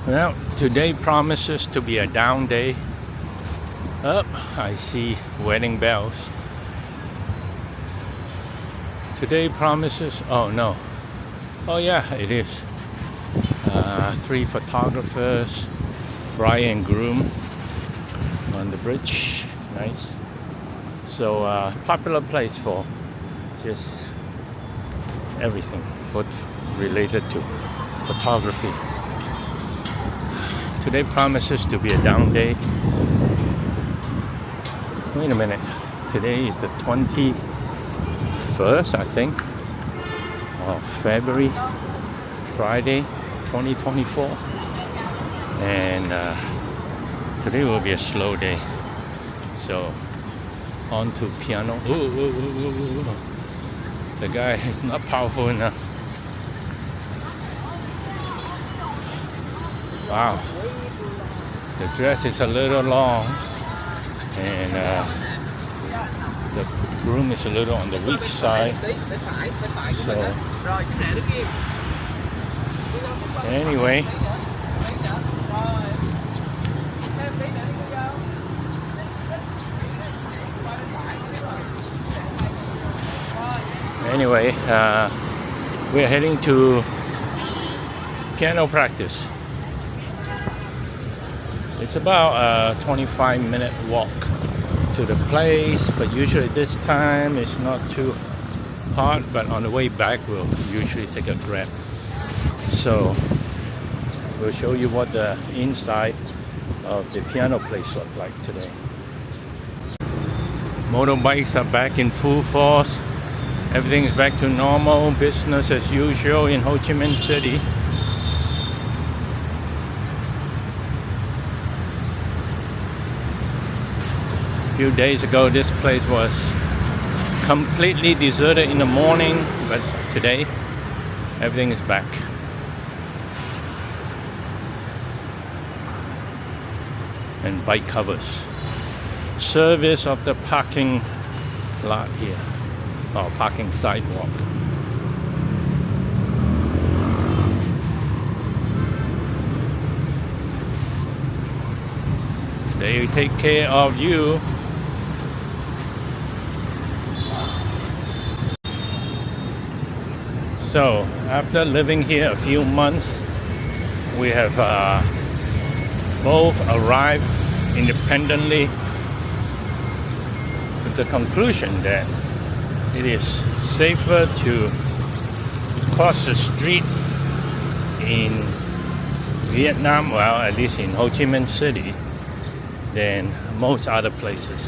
Well, today promises to be a down day. Up, I see wedding bells. Today promises, oh no. Oh yeah, it is. 3 photographers, bride and groom on the bridge. Nice. So popular place for just everything related to photography. Today promises to be a down day. Wait a minute. Today is the 21st, I think, of February, Friday, 2024. And today will be a slow day. So, on to piano. Ooh. The guy is not powerful enough. Wow. The dress is a little long. And the groom is a little on the weak side. So anyway, we're heading to piano practice. It's about a 25-minute walk to the place, but usually this time it's not too hot, but on the way back we'll usually take a Grab. So we'll show you what the inside of the piano place looks like today. Motorbikes are back in full force. Everything is back to normal, business as usual in Ho Chi Minh City. A few days ago this place was completely deserted in the morning, but today everything is back. And bike covers. Service of the parking lot here, or parking sidewalk. They take care of you. So, after living here a few months, we have both arrived independently with the conclusion that it is safer to cross the street in Vietnam, well, at least in Ho Chi Minh City, than most other places.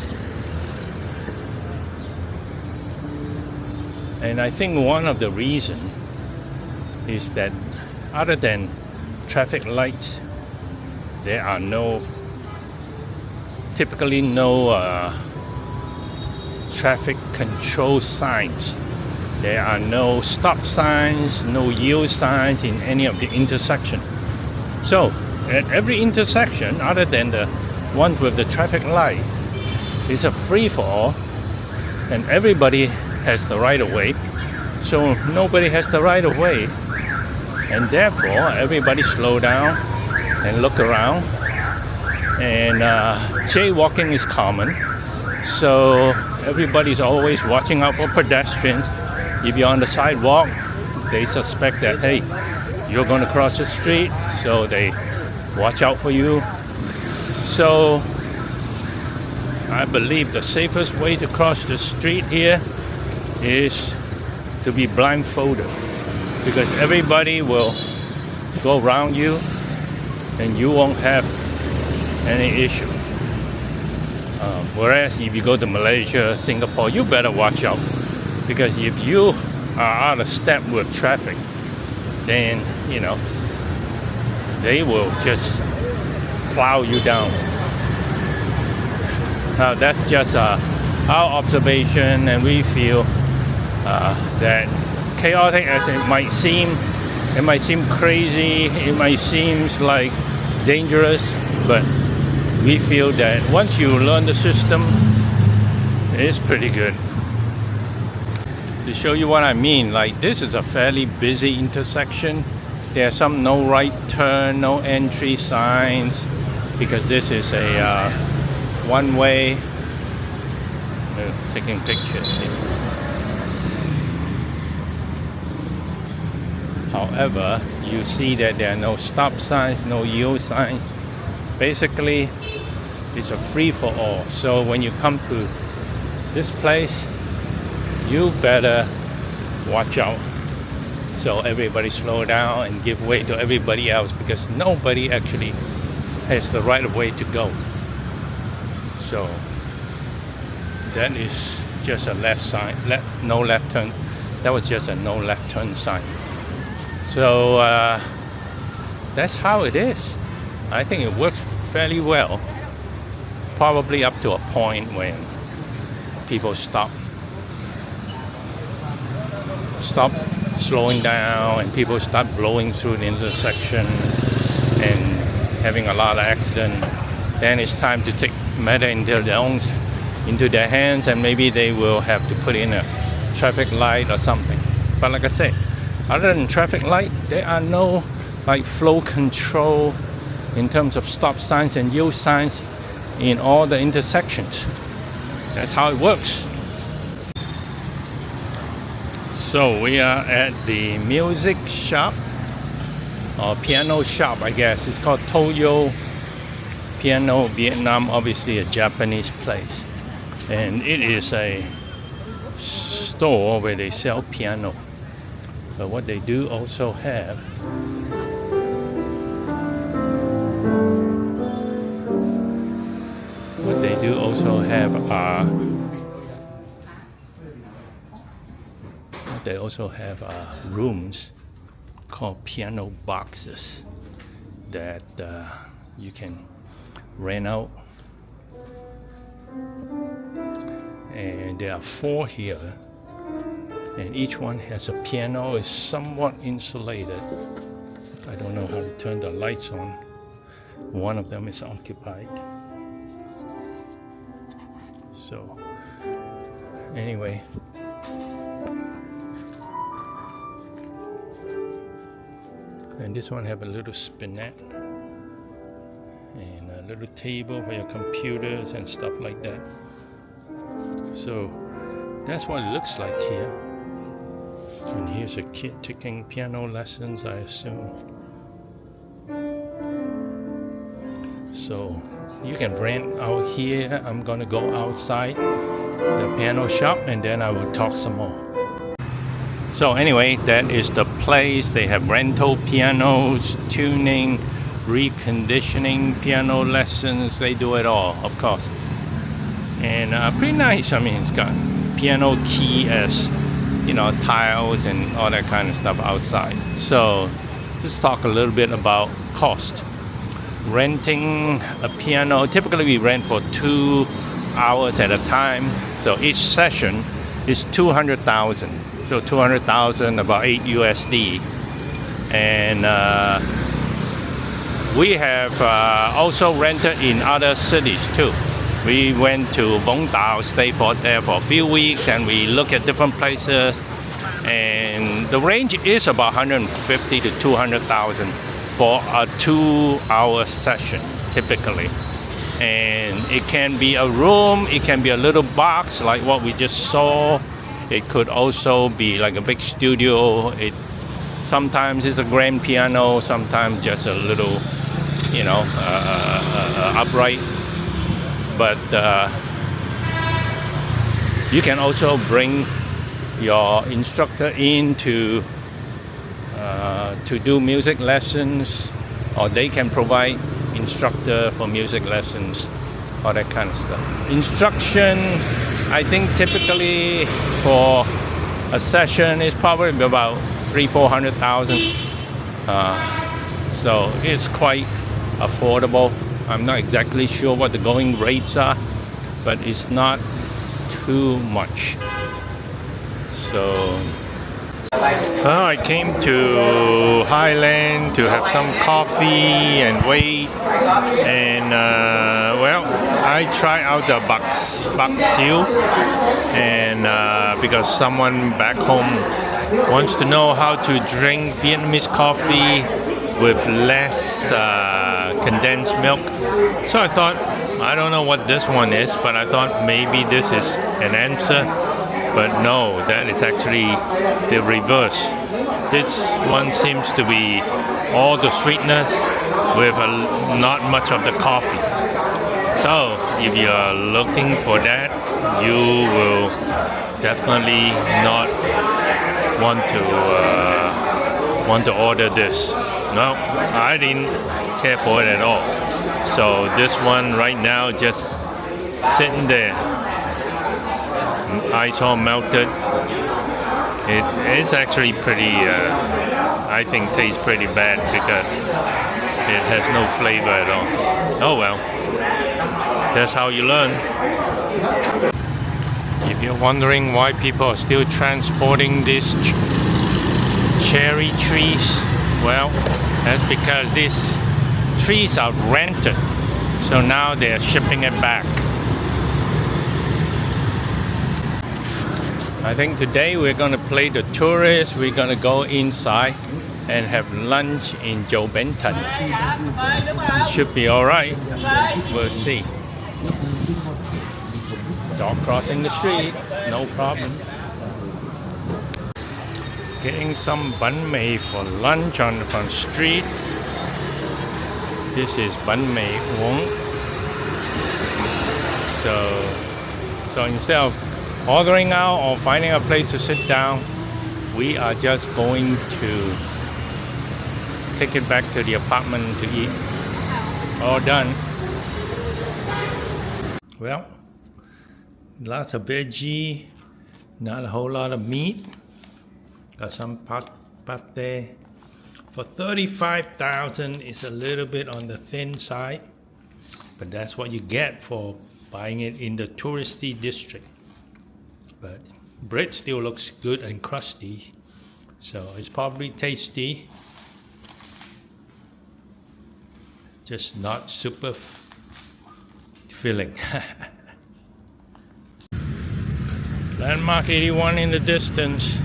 And I think one of the reasons is that other than traffic lights, there are typically no traffic control signs. There are no stop signs, no yield signs in any of the intersections. So at every intersection, other than the one with the traffic light, is a free-for-all, and everybody has the right of way, so nobody has the right of way, and therefore everybody slow down and look around. And jaywalking is common, so everybody's always watching out for pedestrians. If you're on the sidewalk, they suspect that, hey, you're going to cross the street, so they watch out for you. So I believe the safest way to cross the street here is to be blindfolded, because everybody will go around you and you won't have any issue. Whereas if you go to Malaysia, Singapore, you better watch out, because if you are out of step with traffic, then they will just plow you down. Now that's just our observation, and we feel that chaotic as it might seem crazy, it might seem like dangerous, but we feel that once you learn the system, it's pretty good. To show you what I mean, like this is a fairly busy intersection, There are some no right turn, no entry signs, because this is a one-way. Taking pictures here. However, you see that there are no stop signs, no yield signs. Basically, it's a free-for-all. So when you come to this place, you better watch out. So everybody slow down and give way to everybody else, because nobody actually has the right of way to go. So that is just a left sign, no left turn. That was just a no left turn sign. So that's how it is. I think it works fairly well. Probably up to a point when people stop slowing down and people start blowing through the intersection and having a lot of accident. Then it's time to take matter into their hands, and maybe they will have to put in a traffic light or something. But like I said, other than traffic light, there are no like flow control in terms of stop signs and yield signs in all the intersections. That's how it works. So we are at the music shop, or piano shop, I guess. It's called Toyo Piano Vietnam, obviously a Japanese place. And it is a store where they sell piano. But what they do also have are rooms called piano boxes that you can rent out. And there are 4 here, and each one has a piano. Is somewhat insulated. I don't know how to turn the lights on. One of them is occupied. So anyway, and this one have a little spinet and a little table for your computers and stuff like that. So that's what it looks like here. And here's a kid taking piano lessons, I assume. So you can rent out here. I'm gonna go outside the piano shop and then I will talk some more. So anyway, that is the place. They have rental pianos, tuning, reconditioning, piano lessons. They do it all, of course. And pretty nice. I mean, it's got piano key as, you know, tiles and all that kind of stuff outside. So let's talk a little bit about cost. Renting a piano, typically we rent for 2 hours at a time. So each session is 200,000. So 200,000, about 8 USD. And we have also rented in other cities too. We went to Vũng Tàu, stayed there for a few weeks, and we look at different places. And the range is about 150 to 200,000 for a 2-hour session, typically. And it can be a room, it can be a little box like what we just saw. It could also be like a big studio. Sometimes it's a grand piano, sometimes just a little, you know, upright. But you can also bring your instructor in to do music lessons, or they can provide instructor for music lessons, all that kind of stuff. Instruction, I think typically for a session is probably about 300,000-400,000. So it's quite affordable. I'm not exactly sure what the going rates are, but it's not too much. So I came to Highland to have some coffee and wait, and well, I tried out the bak siu, and because someone back home wants to know how to drink Vietnamese coffee with less condensed milk. So I thought, I don't know what this one is, but I thought maybe this is an answer. But no, that is actually the reverse. This one seems to be all the sweetness with not much of the coffee. So if you are looking for that, you will definitely not want to order this. No, I didn't care for it at all. So this one right now just sitting there, ice all melted. It is actually pretty, I think tastes pretty bad because it has no flavor at all. Oh well, that's how you learn. If you're wondering why people are still transporting these cherry trees, well, that's because these trees are rented. So now they're shipping it back. I think today we're going to play the tourist. We're going to go inside and have lunch in Joe Benton. Should be alright. We'll see. Dog crossing the street, no problem. Getting some bánh mì for lunch on the front street. This is bánh mì uống. So instead of ordering out or finding a place to sit down, we are just going to take it back to the apartment to eat. All done. Well, lots of veggie, not a whole lot of meat. Got some pate. For $35,000, it's a little bit on the thin side, but that's what you get for buying it in the touristy district. But bread still looks good and crusty, so it's probably tasty. Just not super filling. Landmark 81 in the distance.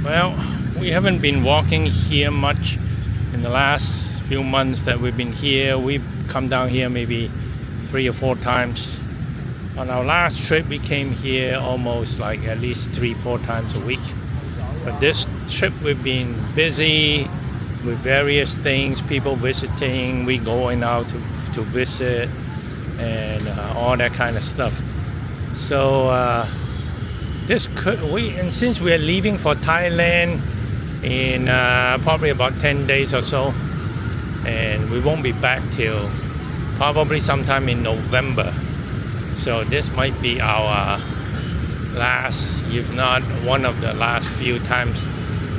Well, we haven't been walking here much in the last few months that we've been here. We've come down here maybe 3 or 4 times. On our last trip, we came here almost like at least 3-4 times a week. But this trip we've been busy with various things, people visiting, we going out to visit, and all that kind of stuff. So and since we are leaving for Thailand in probably about 10 days or so, and we won't be back till probably sometime in November. So this might be our last, if not one of the last few times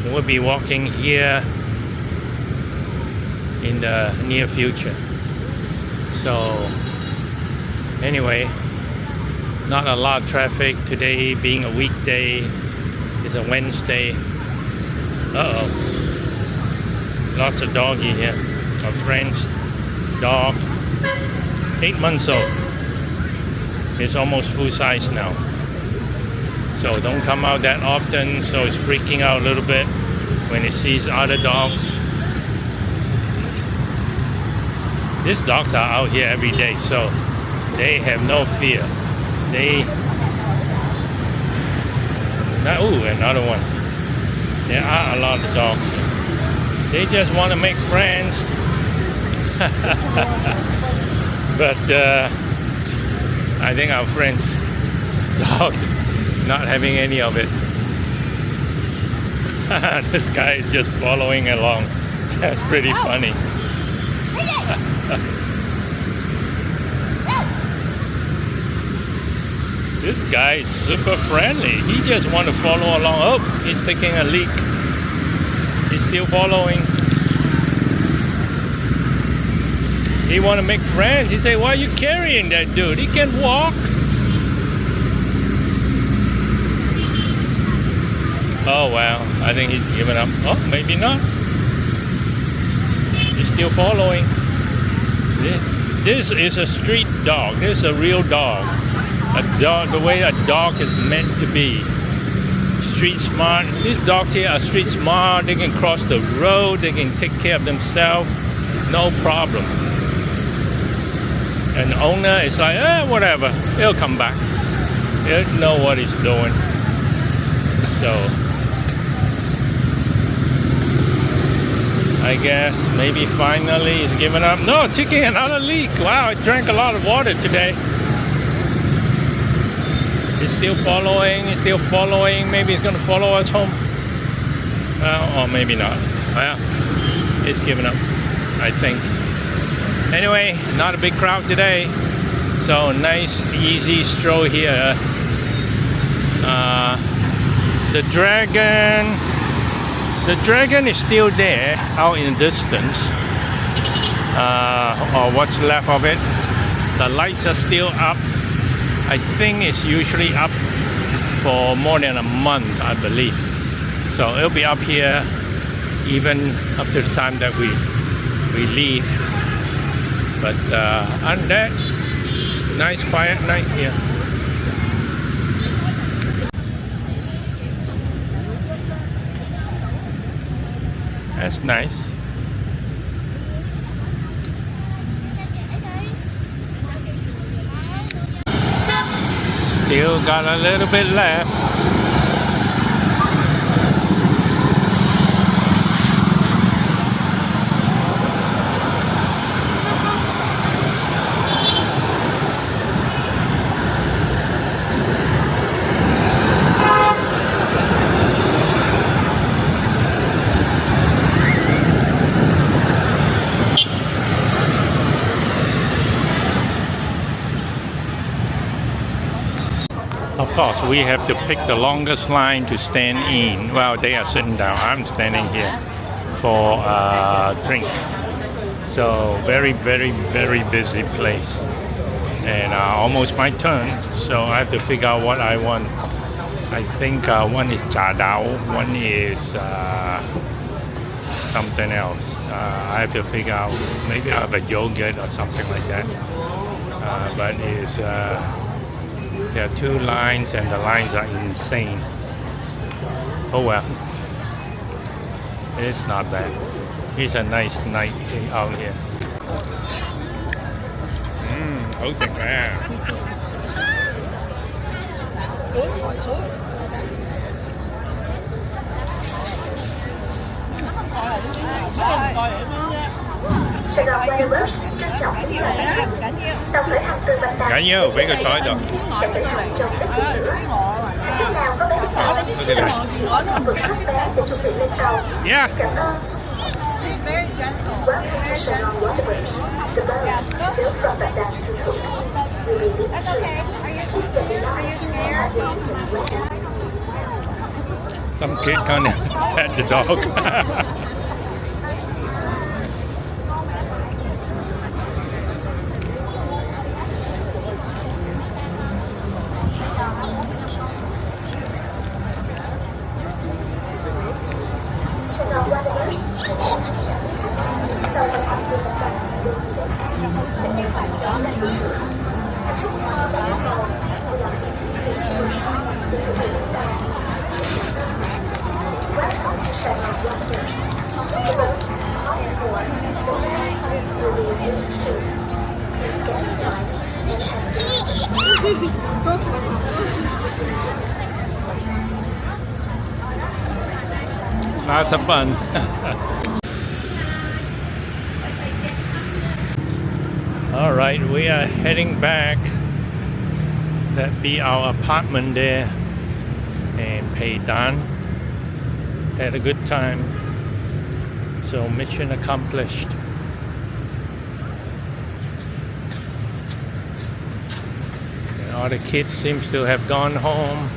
we'll be walking here in the near future. So anyway, not a lot of traffic today, being a weekday. It's a Wednesday. Lots of doggy here. Our friend's dog, 8 months old. It's almost full size now. So don't come out that often, so it's freaking out a little bit when it sees other dogs. These dogs are out here every day, so they have no fear. Another one. There are a lot of dogs. They just want to make friends. But I think our friend's dog is not having any of it. This guy is just following along. That's pretty funny. This guy is super friendly. He just want to follow along. Oh, he's taking a leak. He's still following. He want to make friends. He say, why are you carrying that dude? He can walk. Oh wow, I think he's given up. Oh, maybe not. He's still following. This is a street dog. This is a real dog. A dog, the way a dog is meant to be. street smart. These dogs here are street smart. They can cross the road. They can take care of themselves. No problem. And the owner is like, whatever. He'll come back. He'll know what he's doing. So I guess maybe finally he's given up. No, taking another leak. Wow, I drank a lot of water today. He's still following. He's still following. Maybe he's gonna follow us home. Or maybe not. Well, he's given up, I think. Anyway, not a big crowd today. So nice, easy stroll here. The dragon is still there, out in the distance. Or what's left of it. The lights are still up. I think it's usually up for more than a month, I believe. So it'll be up here even up to the time that we leave. But other than that, nice quiet night here. That's nice. Still got a little bit left. Of course, we have to pick the longest line to stand in. Well, they are sitting down. I'm standing here for a drink. So very, very, very busy place. And almost my turn. So I have to figure out what I want. I think one is cha dao, one is something else. I have to figure out. Maybe I have a yogurt or something like that. But it's there are two lines and the lines are insane. Oh well. It's not bad. It's a nice night out here. Hổ sạch à. Sài Gòn Waterworks trân trọng kính mời tàu khởi hành từ Bạch Đằng Cả nhớ với cái sói rồi. sẽ khởi hành trong ít phút nữa. Hành khách nào có vé đi tàu chỉ cần vượt xuất vé để chuẩn bị lên tàu. Yeah. Cảm ơn. Welcome to Sài Gòn Waterworks. The boat built from Bạch Đằng to Thủ Thiêm will be leaving soon. Please get in line and have your ticket ready. Some kid kind of pet the dog. Sài Gòn Waterworks trân trọng kính chào quý khách. Tàu khởi hành từ Bạch Đằng đến Thủ Thiêm sẽ đi phải chọn lên đường thử. Hành khách nào đã bắt đầu will not be too late để chuẩn bị lên tàu. Welcome to Sài Gòn Waterworks. The boat hot for 4 will be leaving soon. Please get in line and have your Lots of fun. All right, we are heading back. That be our apartment there. And Pei Dan. Had a good time. So mission accomplished. And all the kids seems to have gone home.